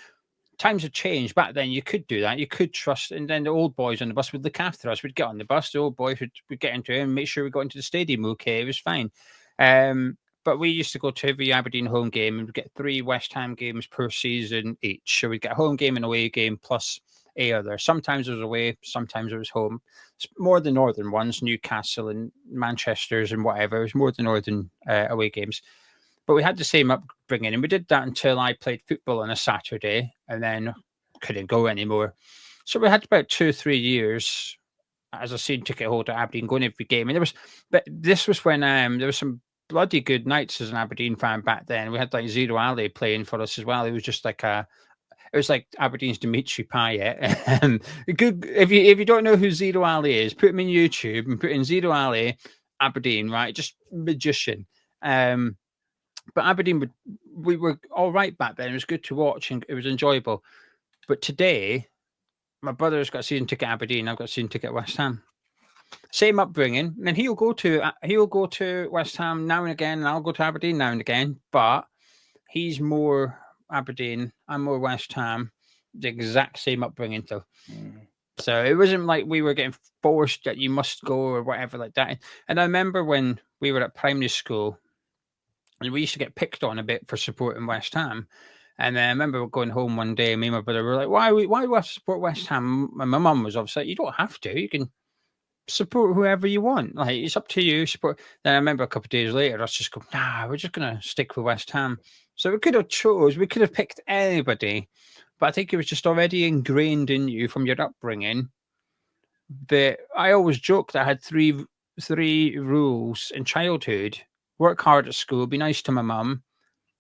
times have changed. Back then, you could do that. You could trust, and then the old boys on the bus would look after us. We'd get on the bus, the old boys would get into it and make sure we got into the stadium okay. It was fine. But we used to go to every Aberdeen home game and we'd get 3 West Ham games per season each. So we'd get a home game and away game plus a other. Sometimes it was away, sometimes it was home. It's more the northern ones, Newcastle and Manchester's and whatever. It was more the northern away games. But we had the same upbringing, and we did that until I played football on a Saturday and then couldn't go anymore. So we had about 2 or 3 years as a season ticket holder at Aberdeen, going every game. And this was when there was some bloody good nights as an Aberdeen fan back then. We had like Zero Ali playing for us as well. It was just like it was like Aberdeen's Dimitri Payet. Good, if you don't know who Zero Ali is, put him in YouTube and put in Zero Ali Aberdeen, right? Just magician. But Aberdeen, we were all right back then. It was good to watch and it was enjoyable. But today, my brother's got a season ticket at Aberdeen. I've got a season ticket at West Ham. Same upbringing, and he'll go to West Ham now and again, and I'll go to Aberdeen now and again. But he's more Aberdeen, I'm more West Ham. The exact same upbringing, though. So it wasn't like we were getting forced that you must go or whatever like that. And I remember when we were at primary school, and we used to get picked on a bit for supporting West Ham. And then I remember going home one day, me and my brother were like, "Why do we have to support West Ham?" And my mum was obviously like, "You don't have to. You can support whoever you want. Like, it's up to you." Support. Then I remember a couple of days later, I was just going, "Nah, we're just gonna stick with West Ham." So we could have picked anybody, but I think it was just already ingrained in you from your upbringing. That I always joke that I had three rules in childhood work hard at school, be nice to my mum,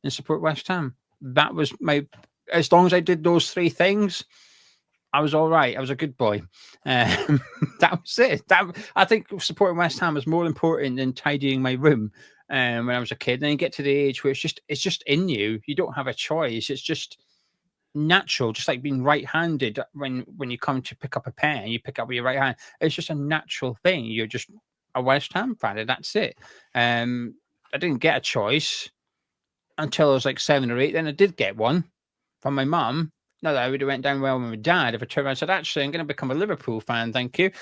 and support West Ham. That was as long as I did those 3 things, I was all right. I was a good boy. That was it. I think supporting West Ham was more important than tidying my room when I was a kid. And then you get to the age where it's just in you. You don't have a choice. It's just natural, just like being right-handed. When you come to pick up a pen, you pick up with your right hand. It's just a natural thing. You're just a West Ham fan, and that's it. I didn't get a choice until I was like 7 or 8. Then I did get one from my mum. No, that would have went down well with my dad if I turned around and said, actually, I'm going to become a Liverpool fan, thank you.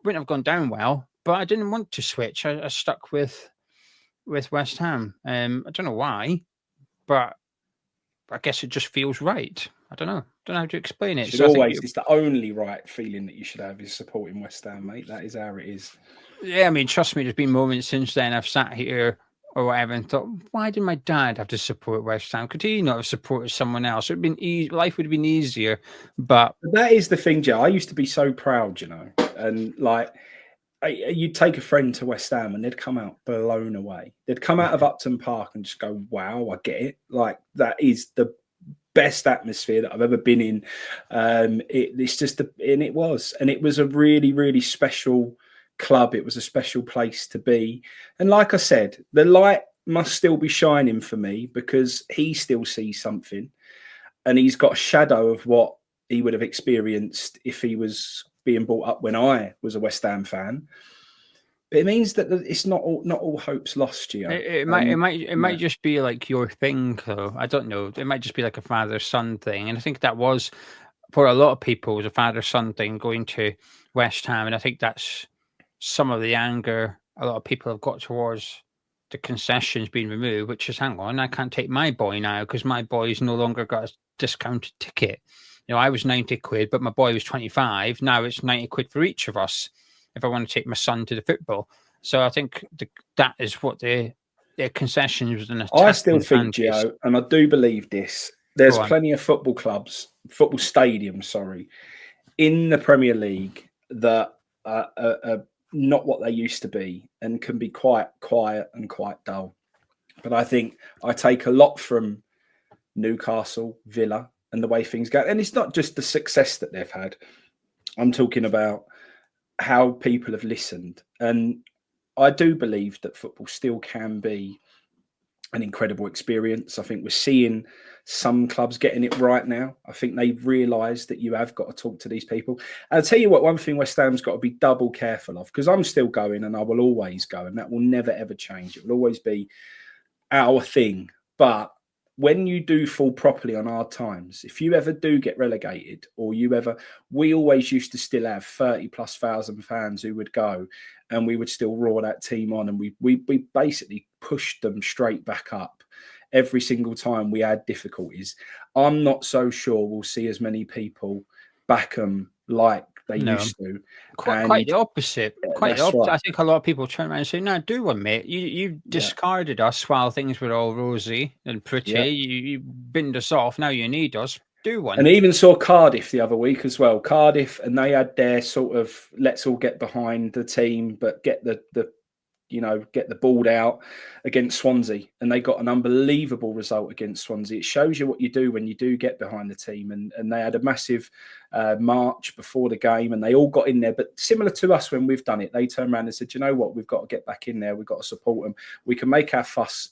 Wouldn't have gone down well, but I didn't want to switch. I stuck with West Ham. I don't know why, but I guess it just feels right. I don't know. I don't know how to explain it. It's the only right feeling that you should have is supporting West Ham, mate. That is how it is. Yeah, I mean, trust me, there's been moments since then I've sat here or whatever and thought, why did my dad have to support West Ham? Could he not have supported someone else? It'd been life would have been easier. But that is the thing, Joe. I used to be so proud, you know, and like you'd take a friend to West Ham and they'd come out blown away. They'd come out of Upton Park and just go, wow, I get it. Like that is the best atmosphere that I've ever been in. It's just, and it was a really, really special club. It was a special place to be. And like I said, the light must still be shining for me because he still sees something and he's got a shadow of what he would have experienced if he was being brought up when I was a West Ham fan. But it means that it's not all hope's lost, Gio. It might just be like your thing, though. I don't know. It might just be like a father-son thing. And I think that was, for a lot of people, was a father-son thing going to West Ham. And I think that's some of the anger a lot of people have got towards the concessions being removed, which is, hang on, I can't take my boy now because my boy's no longer got a discounted ticket. You know, I was 90 quid, but my boy was 25. Now it's 90 quid for each of us if I want to take my son to the football. So I think that is what their concessions and I still think, Gio, and I do believe this, there's plenty of football stadiums, in the Premier League that are not what they used to be and can be quite quiet and quite dull. But I think I take a lot from Newcastle, Villa, and the way things go. And it's not just the success that they've had. I'm talking about how people have listened. And I do believe that football still can be an incredible experience. I think we're seeing some clubs getting it right now. I think they've realised that you have got to talk to these people. And I'll tell you what, one thing West Ham's got to be double careful of, because I'm still going and I will always go, and that will never, ever change. It will always be our thing. But when you do fall properly on hard times, if you ever do get relegated we always used to still have 30,000+ fans who would go and we would still roar that team on, and we basically pushed them straight back up every single time we had difficulties. I'm not so sure we'll see as many people back them like they used to. Quite the opposite. Quite the opposite. Right. I think a lot of people turn around and say, no, do one, mate. You discarded us while things were all rosy and pretty. Yeah. You binned us off. Now you need us. Do one. And even saw Cardiff the other week as well. Cardiff, and they had their sort of, let's all get behind the team, but get the ball out against Swansea, and they got an unbelievable result against Swansea. It shows you what you do when you do get behind the team, and they had a massive march before the game, and they all got in there. But similar to us when we've done it, they turned around and said, you know what, we've got to get back in there, we've got to support them. We can make our fuss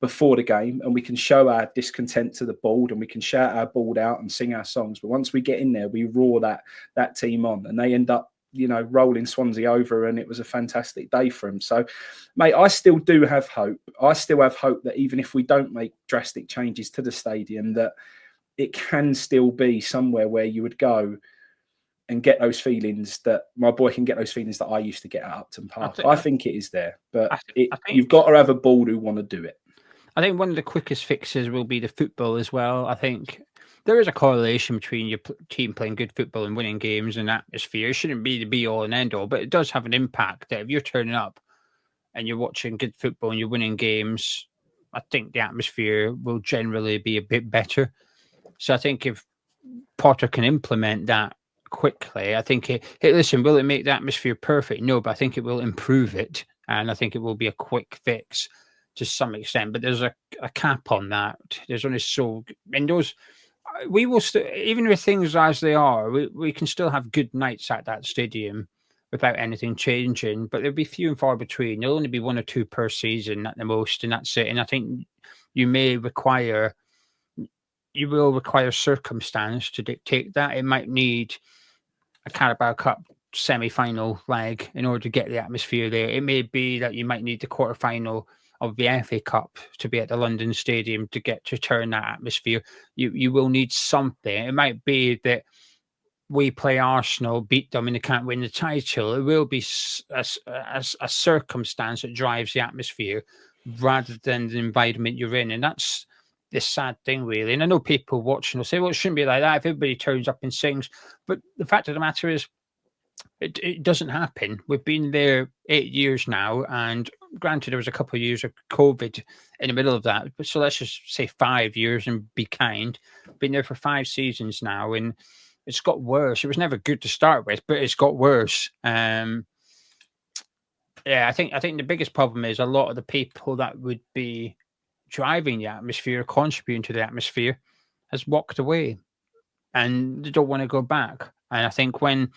before the game and we can show our discontent to the board and we can shout our board out and sing our songs, but once we get in there, we roar that team on, and they end up rolling Swansea over, and it was a fantastic day for him. So, mate, I still do have hope. I still have hope that even if we don't make drastic changes to the stadium, that it can still be somewhere where you would go and get those feelings that my boy can get, those feelings that I used to get at Upton Park. I think it is there, but you've got to have a board who want to do it. I think one of the quickest fixes will be the football as well. I think there is a correlation between your team playing good football and winning games and atmosphere. It shouldn't be the be-all and end-all, but it does have an impact that if you're turning up and you're watching good football and you're winning games, I think the atmosphere will generally be a bit better. So I think if Potter can implement that quickly, I think listen, will it make the atmosphere perfect? No, but I think it will improve it, and I think it will be a quick fix to some extent, but there's a cap on that. There's only so, and those, we will still, even with things as they are, we can still have good nights at that stadium without anything changing, but there'll be few and far between. There'll only be 1 or 2 per season at the most, and that's it. And I think you will require circumstance to dictate that. It might need a Carabao Cup semi-final leg in order to get the atmosphere there. It may be that you might need the quarter-final of the FA Cup to be at the London Stadium to turn that atmosphere. You will need something. It might be that we play Arsenal, beat them, and they can't win the title. It will be a circumstance that drives the atmosphere rather than the environment you're in. And that's the sad thing, really. And I know people watching will say, well, it shouldn't be like that if everybody turns up and sings. But the fact of the matter is, it doesn't happen. We've been there 8 years now, and granted, there was a couple of years of COVID in the middle of that. So let's just say 5 years and be kind. Been there for 5 seasons now, and it's got worse. It was never good to start with, but it's got worse. Yeah, I think the biggest problem is a lot of the people that would be driving the atmosphere, contributing to the atmosphere, has walked away, and they don't want to go back. And I think when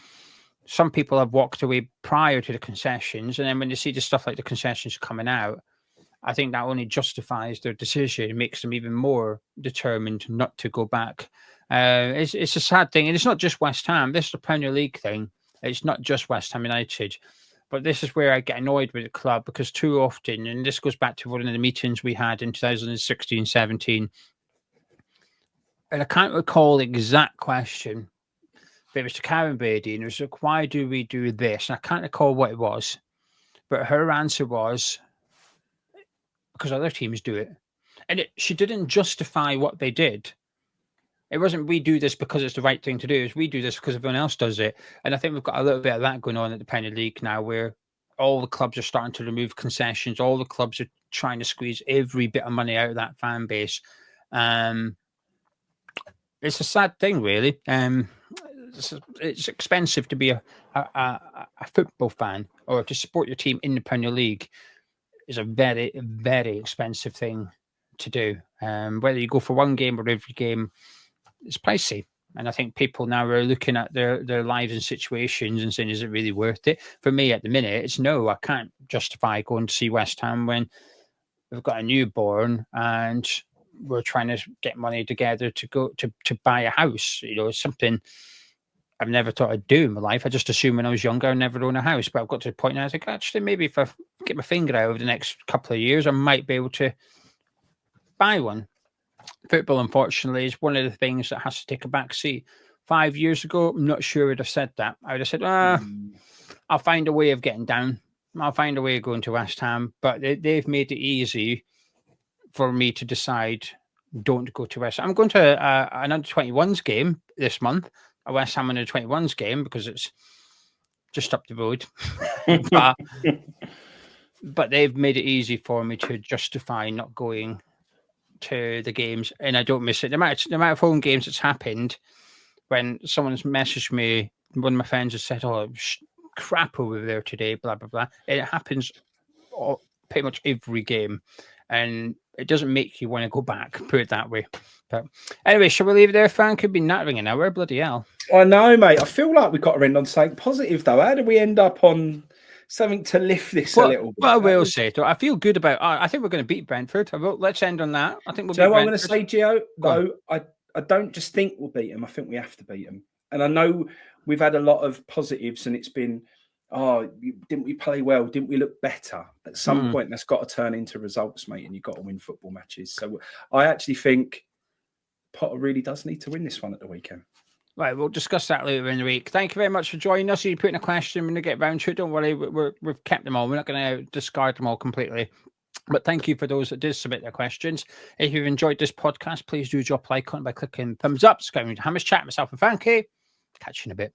some people have walked away prior to the concessions, and then when they see the stuff like the concessions coming out, I think that only justifies their decision. It makes them even more determined not to go back. It's a sad thing, and it's not just West Ham. This is the Premier League thing. It's not just West Ham United, but this is where I get annoyed with the club, because too often, and this goes back to one of the meetings we had in 2016-17, and I can't recall the exact question, but it was to Karen Beatty, and it was like, why do we do this? And I can't recall what it was, but her answer was, because other teams do it. And she didn't justify what they did. It wasn't, we do this because it's the right thing to do. It's, we do this because everyone else does it. And I think we've got a little bit of that going on at the Premier League now, where all the clubs are starting to remove concessions. All the clubs are trying to squeeze every bit of money out of that fan base. It's a sad thing, really. It's expensive to be a football fan, or to support your team in the Premier League is a very, very expensive thing to do. Whether you go for one game or every game, it's pricey. And I think people now are looking at their lives and situations and saying, is it really worth it? For me at the minute, it's no. I can't justify going to see West Ham when we've got a newborn and we're trying to get money together to go to buy a house. You know, it's something I've never thought I'd do in my life. I just assumed when I was younger I'd never own a house. But I've got to the point now, I think, actually, maybe if I get my finger out over the next couple of years, I might be able to buy one. Football, unfortunately, is one of the things that has to take a back seat. 5 years ago, I'm not sure I'd have said that. I would have said, I'll find a way of getting down. I'll find a way of going to West Ham. But they've made it easy for me to decide, don't go to West Ham. I'm going to an under-21s game this month, a West Ham under-21s game, because it's just up the road. But they've made it easy for me to justify not going to the games, and I don't miss it. The amount of home games that's happened when someone's messaged me, one of my friends has said, oh, crap over there today, blah, blah, blah. And it happens pretty much every game, and it doesn't make you want to go back, put it that way. But anyway, shall we leave it there, Frank? Could be nattering an hour, bloody hell. I know, mate. I feel like we've got to end on something positive, though. How did we end up on something to lift this a little bit? Well, I will say, I feel good about. I think we're going to beat Brentford. Let's end on that. I think we'll. So what I'm going to say, Geo, though, I don't just think we'll beat them. I think we have to beat them. And I know we've had a lot of positives, and it's been, didn't we play well? Didn't we look better? At some point, that's got to turn into results, mate, and you've got to win football matches. So I actually think Potter really does need to win this one at the weekend. Right, we'll discuss that later in the week. Thank you very much for joining us. You put in a question when we get round to it. Don't worry, we've kept them all. We're not going to discard them all completely. But thank you for those that did submit their questions. If you've enjoyed this podcast, please do drop a like on it by clicking thumbs up. It's going to Hammers Chat, myself and Frankie. Catch you in a bit.